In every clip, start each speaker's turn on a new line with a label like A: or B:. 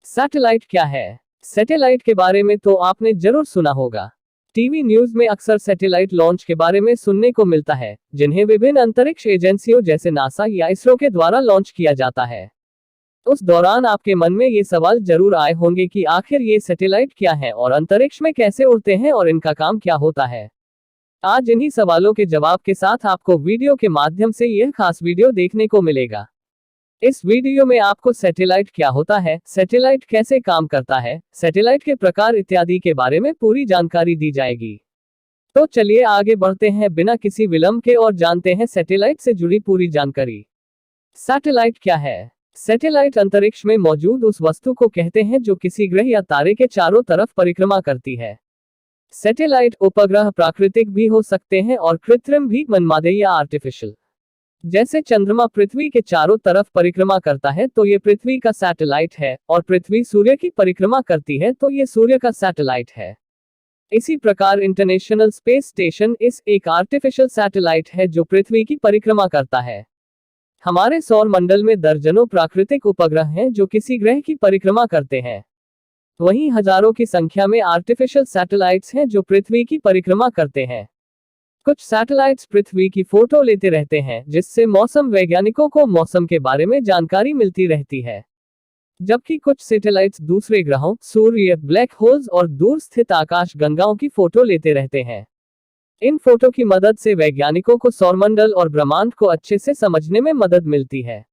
A: Satellite क्या है? Satellite के बारे में तो आपने जरूर सुना होगा। टीवी न्यूज में अक्सर सैटेलाइट लॉन्च के बारे में सुनने को मिलता है, जिन्हें विभिन्न अंतरिक्ष एजेंसियों जैसे नासा या इसरो के द्वारा लॉन्च किया जाता है। उस दौरान आपके मन में ये सवाल जरूर आए होंगे कि आखिर ये सैटेलाइट क्या है और अंतरिक्ष में कैसे उड़ते हैं और इनका काम क्या होता है। आज इन्हीं सवालों के जवाब के साथ आपको वीडियो के माध्यम से यह खास वीडियो देखने को मिलेगा। इस वीडियो में आपको सैटेलाइट क्या होता है, सैटेलाइट कैसे काम करता है, सैटेलाइट के प्रकार इत्यादि के बारे में पूरी जानकारी दी जाएगी। तो चलिए आगे बढ़ते हैं बिना किसी विलंब के और जानते हैं सैटेलाइट से जुड़ी पूरी जानकारी। सैटेलाइट क्या है? सैटेलाइट अंतरिक्ष में मौजूद उस वस्तु को कहते हैं जो किसी ग्रह या तारे के चारों तरफ परिक्रमा करती है। सैटेलाइट उपग्रह प्राकृतिक भी हो सकते हैं और कृत्रिम भी, मनमादे या आर्टिफिशियल। जैसे चंद्रमा पृथ्वी के चारों तरफ परिक्रमा करता है तो ये पृथ्वी का सैटेलाइट है, और पृथ्वी सूर्य की परिक्रमा करती है तो ये सूर्य का सैटेलाइट है। इसी प्रकार इंटरनेशनल स्पेस स्टेशन एक आर्टिफिशियल सैटेलाइट है जो पृथ्वी की परिक्रमा करता है। हमारे सौर मंडल में दर्जनों प्राकृतिक उपग्रह हैं जो किसी ग्रह की परिक्रमा करते हैं। वहीं हजारों की संख्या में आर्टिफिशियल सैटेलाइट्स हैं जो पृथ्वी की परिक्रमा करते हैं। कुछ सैटेलाइट्स पृथ्वी की फोटो लेते रहते हैं, जिससे मौसम वैज्ञानिकों को मौसम के बारे में जानकारी मिलती रहती है। जबकि कुछ सैटेलाइट्स दूसरे ग्रहों, सूर्य, ब्लैक होल्स और दूर स्थित आकाश गंगाओं की फोटो लेते रहते हैं। इन फोटो की मदद से वैज्ञानिकों को सौरमंडल और ब्रह्मांड को अच्छे से समझने में मदद मिलती है।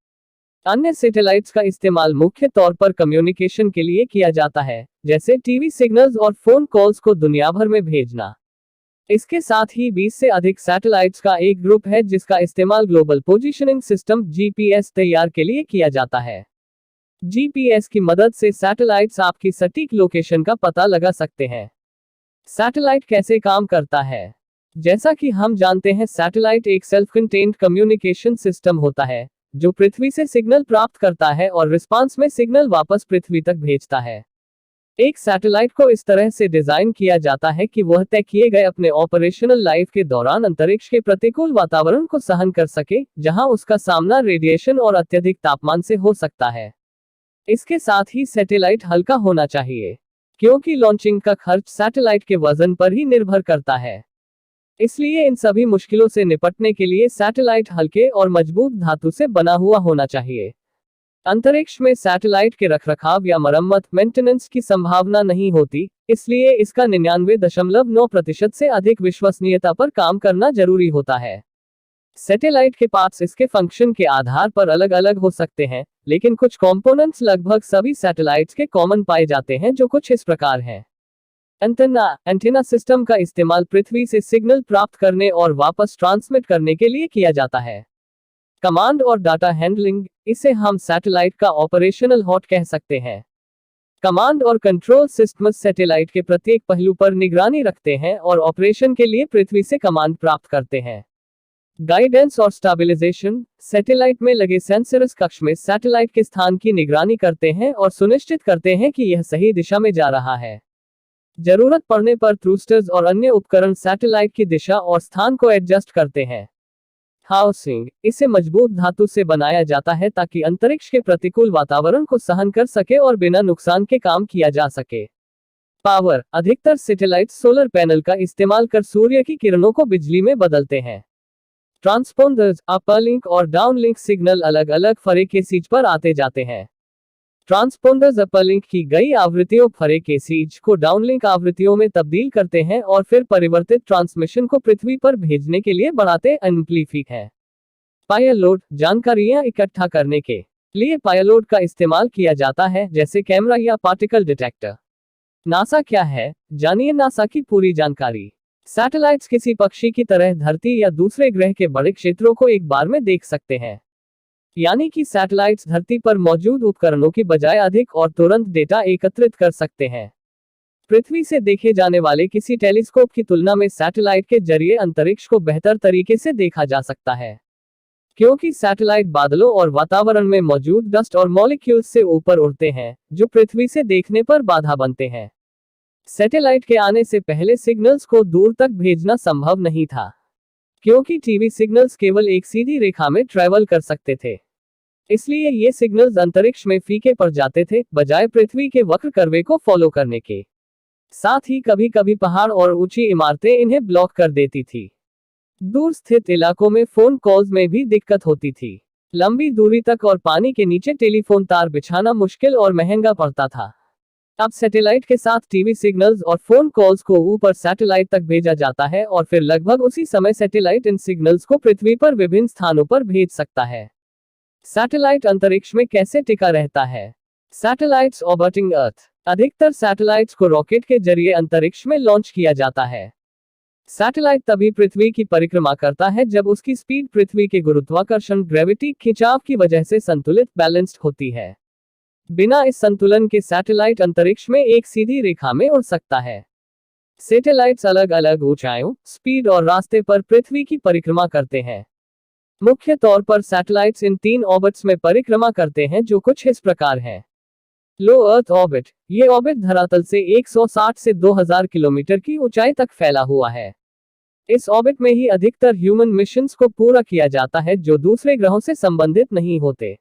A: अन्य सैटेलाइट्स का इस्तेमाल मुख्य तौर पर कम्युनिकेशन के लिए किया जाता है, जैसे टीवी सिग्नल्स और फोन कॉल्स को दुनिया भर में भेजना। इसके साथ ही 20 से अधिक सैटेलाइट्स का एक ग्रुप है जिसका इस्तेमाल ग्लोबल पोजीशनिंग सिस्टम (जीपीएस) तैयार के लिए किया जाता है। जीपीएस की मदद से सैटेलाइट्स आपकी सटीक लोकेशन का पता लगा सकते हैं। सैटेलाइट कैसे काम करता है? जैसा कि हम जानते हैं, सैटेलाइट एक सेल्फ कंटेन्ड कम्युनिकेशन सिस्टम होता है जो पृथ्वी से सिग्नल प्राप्त करता है और रिस्पांस में सिग्नल वापस पृथ्वी तक भेजता है। एक सैटेलाइट को इस तरह से डिजाइन किया जाता है कि वह तय किए गए अपने ऑपरेशनल लाइफ के दौरान अंतरिक्ष के प्रतिकूल वातावरण को सहन कर सके, जहां उसका सामना रेडिएशन और अत्यधिक तापमान से हो सकता है। इसके साथ ही सैटेलाइट हल्का होना चाहिए, क्योंकि लॉन्चिंग का खर्च सैटेलाइट के वजन पर ही निर्भर करता है। इसलिए इन सभी मुश्किलों से निपटने के लिए सैटेलाइट हल्के और मजबूत धातु से बना हुआ होना चाहिए। अंतरिक्ष में सैटेलाइट के रखरखाव या मरम्मत मेंटेनेंस की संभावना नहीं होती, इसलिए इसका 99.9% से अधिक विश्वसनीयता पर काम करना जरूरी होता है। सैटेलाइट के पार्ट्स इसके फंक्शन के आधार पर अलग अलग हो सकते हैं, लेकिन कुछ कंपोनेंट्स लगभग सभी सैटेलाइट्स के कॉमन पाए जाते हैं, जो कुछ इस प्रकार हैं। एंटेना सिस्टम का इस्तेमाल पृथ्वी से सिग्नल प्राप्त करने और वापस ट्रांसमिट करने के लिए किया जाता है। कमांड और डाटा हैंडलिंग, इसे हम सैटेलाइट का ऑपरेशनल हॉट कह सकते हैं। कमांड और कंट्रोल सिस्टम्स सैटेलाइट के प्रत्येक पहलू पर निगरानी रखते हैं और ऑपरेशन के लिए पृथ्वी से कमांड प्राप्त करते हैं। गाइडेंस और स्टेबलाइजेशन, सैटेलाइट में लगे सेंसर्स कक्ष में सैटेलाइट के स्थान की निगरानी करते हैं और सुनिश्चित करते हैं कि यह सही दिशा में जा रहा है। जरूरत पड़ने पर थ्रूस्टर्स और अन्य उपकरण सैटेलाइट की दिशा और स्थान को एडजस्ट करते हैं। हाउसिंग, इसे मजबूत धातु से बनाया जाता है ताकि अंतरिक्ष के प्रतिकूल वातावरण को सहन कर सके और बिना नुकसान के काम किया जा सके। पावर, अधिकतर सैटेलाइट सोलर पैनल का इस्तेमाल कर सूर्य की किरणों को बिजली में बदलते हैं। ट्रांसपोंडर्स, अपलिंक और डाउनलिंक सिग्नल अलग अलग फ्रीक्वेंसीज पर आते जाते हैं। ट्रांसपोंडर्स अपलिंक की गई आवृत्तियों फ्रीक्वेंसीज को डाउनलिंक आवृत्तियों में तब्दील करते हैं और फिर परिवर्तित ट्रांसमिशन को पृथ्वी पर भेजने के लिए बढ़ाते एम्प्लीफिक है। पायलोड, जानकारियां इकट्ठा करने के लिए पायलोड का इस्तेमाल किया जाता है, जैसे कैमरा या पार्टिकल डिटेक्टर। नासा क्या है, जानिए नासा की पूरी जानकारी। सैटेलाइट्स किसी पक्षी की तरह धरती या दूसरे ग्रह के बड़े क्षेत्रों को एक बार में देख सकते हैं। यानी कि सैटेलाइट्स धरती पर मौजूद उपकरणों की बजाय अधिक और तुरंत डेटा एकत्रित कर सकते हैं। पृथ्वी से देखे जाने वाले किसी टेलीस्कोप की तुलना में सैटेलाइट के जरिए अंतरिक्ष को बेहतर तरीके से देखा जा सकता है, क्योंकि सैटेलाइट बादलों और वातावरण में मौजूद डस्ट और मॉलिक्यूल्स से ऊपर उड़ते हैं, जो पृथ्वी से देखने पर बाधा बनते हैं। सैटेलाइट के आने से पहले सिग्नल्स को दूर तक भेजना संभव नहीं था, क्योंकि टीवी सिग्नल्स केवल एक सीधी रेखा में ट्रैवल कर सकते थे। इसलिए ये सिग्नल्स अंतरिक्ष में फीके पड़ जाते थे, बजाय पृथ्वी के वक्र कर्वे को फॉलो करने के। साथ ही कभी कभी पहाड़ और ऊंची इमारतें इन्हें ब्लॉक कर देती थी। दूर स्थित इलाकों में फोन कॉल्स में भी दिक्कत होती थी। लंबी दूरी तक और पानी के नीचे टेलीफोन तार बिछाना मुश्किल और महंगा पड़ता था। अब सैटेलाइट के साथ टीवी सिग्नल्स और फोन कॉल्स को ऊपर सैटेलाइट तक भेजा जाता है और फिर लगभग उसी समय सैटेलाइट इन सिग्नल्स को पृथ्वी पर विभिन्न स्थानों पर भेज सकता है। सैटेलाइट अंतरिक्ष में कैसे टिका रहता है? सैटेलाइट्स ऑर्बिटिंग अर्थ। अधिकतर सैटेलाइट्स को रॉकेट के जरिए अंतरिक्ष में लॉन्च किया जाता है। सैटेलाइट तभी पृथ्वी की परिक्रमा करता है जब उसकी स्पीड पृथ्वी के गुरुत्वाकर्षण ग्रेविटी खिंचाव की वजह से संतुलित बैलेंस्ड होती है। बिना इस संतुलन के सैटेलाइट अंतरिक्ष में एक सीधी रेखा में उड़ सकता है। सैटेलाइट्स अलग अलग ऊंचाइयों, स्पीड और रास्ते पर पृथ्वी की परिक्रमा करते हैं। मुख्य तौर पर सैटेलाइट्स इन 3 ऑर्बिट्स में परिक्रमा करते हैं, जो कुछ इस प्रकार हैं। लो अर्थ ऑर्बिट। ये ऑर्बिट धरातल से 160 से 2000 किलोमीटर की ऊंचाई तक फैला हुआ है। इस ऑर्बिट में ही अधिकतर ह्यूमन मिशंस को पूरा किया जाता है जो दूसरे ग्रहों से संबंधित नहीं होते।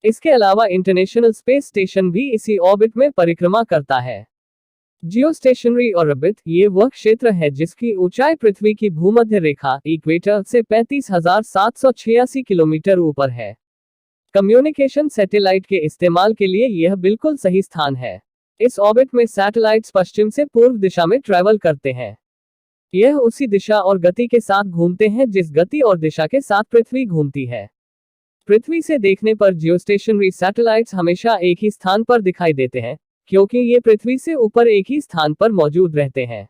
A: इसके अलावा इंटरनेशनल स्पेस स्टेशन भी इसी ऑर्बिट में परिक्रमा करता है। जियोस्टेशनरी ऑर्बिट ये वह क्षेत्र है जिसकी ऊंचाई पृथ्वी की भूमध्य रेखा इक्वेटर से 35,786 किलोमीटर ऊपर है। कम्युनिकेशन सैटेलाइट के इस्तेमाल के लिए यह बिल्कुल सही स्थान है। इस ऑर्बिट में सैटेलाइट्स पश्चिम से पूर्व दिशा में ट्रैवल करते हैं। यह उसी दिशा और गति के साथ घूमते हैं जिस गति और दिशा के साथ पृथ्वी घूमती है। पृथ्वी से देखने पर जियोस्टेशनरी सैटेलाइट्स हमेशा एक ही स्थान पर दिखाई देते हैं, क्योंकि ये पृथ्वी से ऊपर एक ही स्थान पर मौजूद रहते हैं।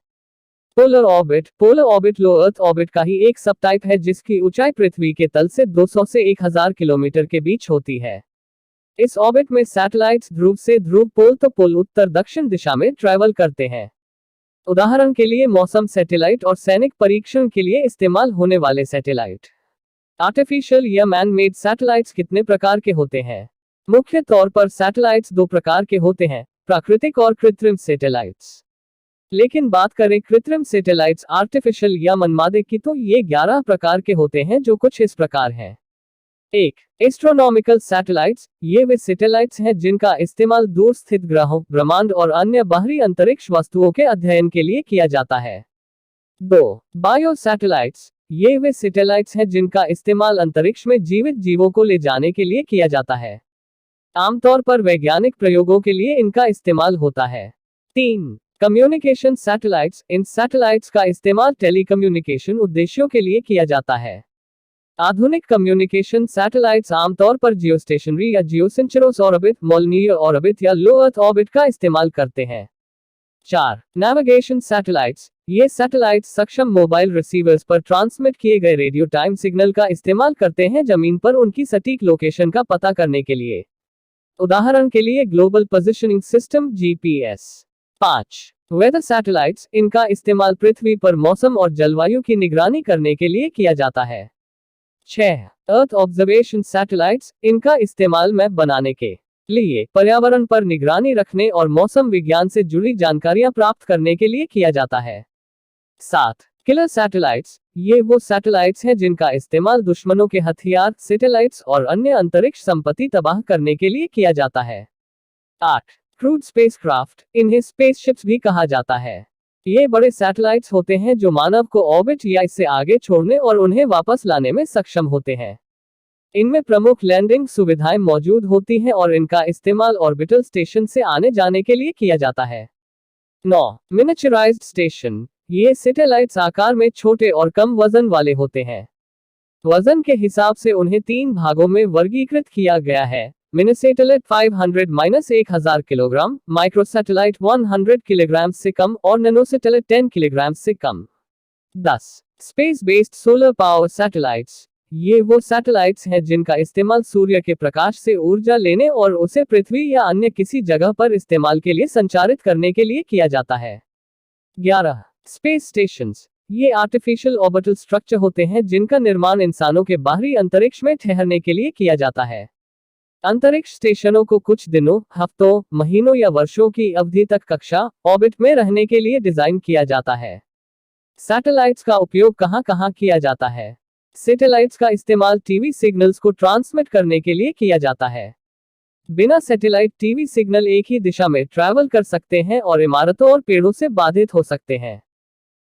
A: Polar orbit. पोलर ऑर्बिट लो अर्थ ऑर्बिट का ही एक सब टाइप है जिसकी ऊंचाई पृथ्वी के तल से 200 से 1000 किलोमीटर के बीच होती है। इस ऑर्बिट में सैटेलाइट्स ध्रुव से ध्रुव, पोल तो पोल, उत्तर दक्षिण दिशा में ट्रैवल करते हैं। उदाहरण के लिए मौसम सैटेलाइट और सैनिक परीक्षण के लिए इस्तेमाल होने वाले सैटेलाइट। आर्टिफिशियल या मैन मेड सैटेलाइट्स कितने प्रकार के होते हैं? मुख्य तौर पर सैटेलाइट्स 2 प्रकार के होते हैं, प्राकृतिक और कृत्रिम सैटेलाइट्स। लेकिन बात करें कृत्रिम सैटेलाइट्स आर्टिफिशियल या मनमादे की, तो ये 11 प्रकार के होते हैं जो कुछ इस प्रकार हैं। 1. Astronomical satellites. ये वे सैटेलाइट्स हैं जिनका इस्तेमाल दूर स्थित ग्रहों, ब्रह्मांड और अन्य बाहरी अंतरिक्ष वस्तुओं के अध्ययन के लिए किया जाता है। 2. Bio satellites. ये वे सैटेलाइट्स हैं जिनका इस्तेमाल अंतरिक्ष में जीवित जीवों को ले जाने के लिए किया जाता है। आमतौर पर वैज्ञानिक प्रयोगों के लिए इनका इस्तेमाल होता है। 3. Communication satellites. इन सैटेलाइट्स का इस्तेमाल टेलीकम्युनिकेशन उद्देश्यों के लिए किया जाता है। आधुनिक कम्युनिकेशन सैटेलाइट्स आमतौर पर जियोस्टेशनरी या जियोसिंचरोस ऑर्बिट, मोलनियर ऑर्बिट या लो अर्थ ऑर्बिट का इस्तेमाल करते हैं। 4. Navigation satellites. ये सैटेलाइट्स सक्षम मोबाइल रिसीवर्स पर ट्रांसमिट किए गए रेडियो टाइम सिग्नल का इस्तेमाल करते हैं जमीन पर उनकी सटीक लोकेशन का पता करने के लिए। उदाहरण के लिए global positioning system (GPS). 5. Weather satellites. इनका इस्तेमाल पृथ्वी पर मौसम और जलवायु की निगरानी करने के लिए किया जाता है। 6. Earth observation satellites. इनका इस्तेमाल मैप बनाने के लिए, पर्यावरण पर निगरानी रखने और मौसम विज्ञान से जुड़ी जानकारियां प्राप्त करने के लिए किया जाता है। 7. Killer satellites. ये वो सैटेलाइट्स हैं जिनका इस्तेमाल दुश्मनों के हथियार, सैटेलाइट्स और अन्य अंतरिक्ष संपत्ति तबाह करने के लिए किया जाता है। 8. Crude spacecraft. इन्हें स्पेसशिप्स भी कहा जाता है। ये बड़े सैटेलाइट्स होते हैं जो मानव को ऑर्बिट या इससे आगे छोड़ने और उन्हें वापस लाने में सक्षम होते हैं। इनमें प्रमुख लैंडिंग सुविधाएं मौजूद होती हैं और इनका इस्तेमाल ऑर्बिटल स्टेशन से आने जाने के लिए किया जाता है। 9. Miniaturised station. ये सैटेलाइट्स आकार में छोटे और कम वजन वाले होते हैं। वजन के हिसाब से उन्हें 3 भागों में वर्गीकृत किया गया है: मिनीसैटेलाइट 500-1000 किलोग्राम, माइक्रोसैटेलाइट 100 किलोग्राम से कम और नैनोसैटेलाइट 10 किलोग्राम से कम। 10. Space based solar power satellites. ये वो सैटेलाइट्स हैं जिनका इस्तेमाल सूर्य के प्रकाश से ऊर्जा लेने और उसे पृथ्वी या अन्य किसी जगह पर इस्तेमाल के लिए संचारित करने के लिए किया जाता है। 11. Space stations. ये आर्टिफिशियल ऑर्बिटल स्ट्रक्चर होते हैं जिनका निर्माण इंसानों के बाहरी अंतरिक्ष में ठहरने के लिए किया जाता है। अंतरिक्ष स्टेशनों को कुछ दिनों, हफ्तों, महीनों या वर्षों की अवधि तक कक्षा, ऑर्बिट में रहने के लिए डिजाइन किया जाता है। सैटेलाइट्स का उपयोग कहां-कहां किया जाता है? सैटेलाइट्स का इस्तेमाल टीवी सिग्नल्स को ट्रांसमिट करने के लिए किया जाता है। बिना सैटेलाइट टीवी सिग्नल एक ही दिशा में ट्रैवल कर सकते हैं और इमारतों और पेड़ों से बाधित हो सकते हैं।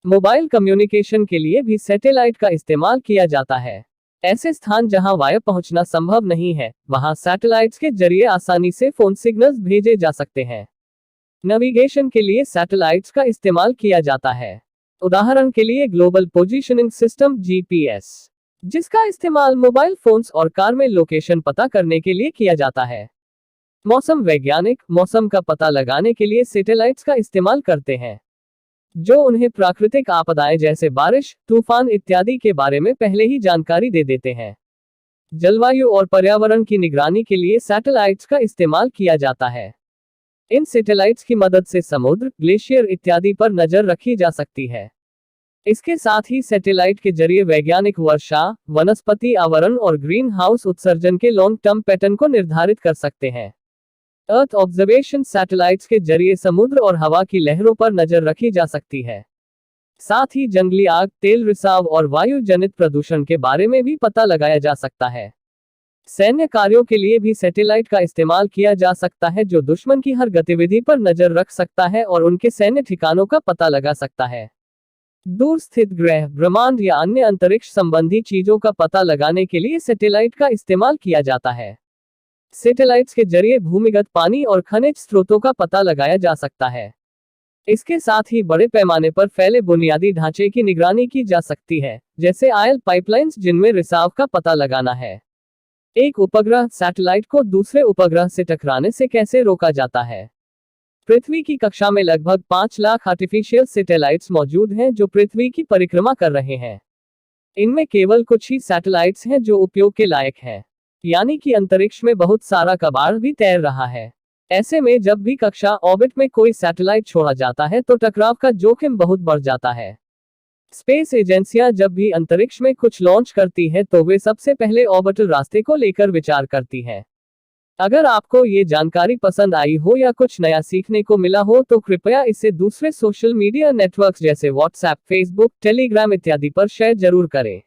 A: मोबाइल कम्युनिकेशन के लिए भी सैटेलाइट का इस्तेमाल किया जाता है। ऐसे स्थान जहां वायु पहुंचना संभव नहीं है, वहां सैटेलाइट्स के जरिए आसानी से फोन सिग्नल्स भेजे जा सकते हैं। नेविगेशन के लिए सैटेलाइट्स का इस्तेमाल किया जाता है। उदाहरण के लिए ग्लोबल पोजीशनिंग सिस्टम जीपीएस, जिसका इस्तेमाल मोबाइल फोन्स और कार में लोकेशन पता करने के लिए किया जाता है। मौसम वैज्ञानिक मौसम का पता लगाने के लिए सैटेलाइट्स का इस्तेमाल करते हैं, जो उन्हें प्राकृतिक आपदाएं जैसे बारिश, तूफान इत्यादि के बारे में पहले ही जानकारी दे देते हैं। जलवायु और पर्यावरण की निगरानी के लिए सैटेलाइट्स का इस्तेमाल किया जाता है। इन सैटेलाइट्स की मदद से समुद्र, ग्लेशियर इत्यादि पर नजर रखी जा सकती है। इसके साथ ही सैटेलाइट के जरिए वैज्ञानिक वर्षा, वनस्पति आवरण और ग्रीन हाउस उत्सर्जन के लॉन्ग टर्म पैटर्न को निर्धारित कर सकते हैं। अर्थ ऑब्जर्वेशन सैटेलाइट्स के जरिए समुद्र और हवा की लहरों पर नजर रखी जा सकती है। साथ ही जंगली आग, तेल रिसाव और वायु जनित प्रदूषण के बारे में भी पता लगाया जा सकता है। सैन्य कार्यों के लिए भी सैटेलाइट का इस्तेमाल किया जा सकता है, जो दुश्मन की हर गतिविधि पर नजर रख सकता है और उनके सैन्य ठिकानों का पता लगा सकता है। दूर स्थित ग्रह, ब्रह्मांड या अन्य अंतरिक्ष संबंधी चीजों का पता लगाने के लिए सैटेलाइट का इस्तेमाल किया जाता है। सैटेलाइट्स के जरिए भूमिगत पानी और खनिज स्रोतों का पता लगाया जा सकता है। इसके साथ ही बड़े पैमाने पर फैले बुनियादी ढांचे की निगरानी की जा सकती है, जैसे ऑयल पाइपलाइंस जिनमें रिसाव का पता लगाना है। एक उपग्रह सैटेलाइट को दूसरे उपग्रह से टकराने से कैसे रोका जाता है? पृथ्वी की कक्षा में लगभग 5 लाख आर्टिफिशियल सैटेलाइट्स मौजूद हैं जो पृथ्वी की परिक्रमा कर रहे हैं। इनमें केवल कुछ ही सैटेलाइट्स हैं जो उपयोग के लायक हैं, यानी कि अंतरिक्ष में बहुत सारा कबाड़ भी तैर रहा है। ऐसे में जब भी कक्षा ऑर्बिट में कोई सैटेलाइट छोड़ा जाता है तो टकराव का जोखिम बहुत बढ़ जाता है। स्पेस एजेंसियां जब भी अंतरिक्ष में कुछ लॉन्च करती है तो वे सबसे पहले ऑर्बिटल रास्ते को लेकर विचार करती हैं। अगर आपको ये जानकारी पसंद आई हो या कुछ नया सीखने को मिला हो तो कृपया इसे दूसरे सोशल मीडिया नेटवर्क्स जैसे व्हाट्सएप, फेसबुक, टेलीग्राम इत्यादि पर शेयर जरूर करें।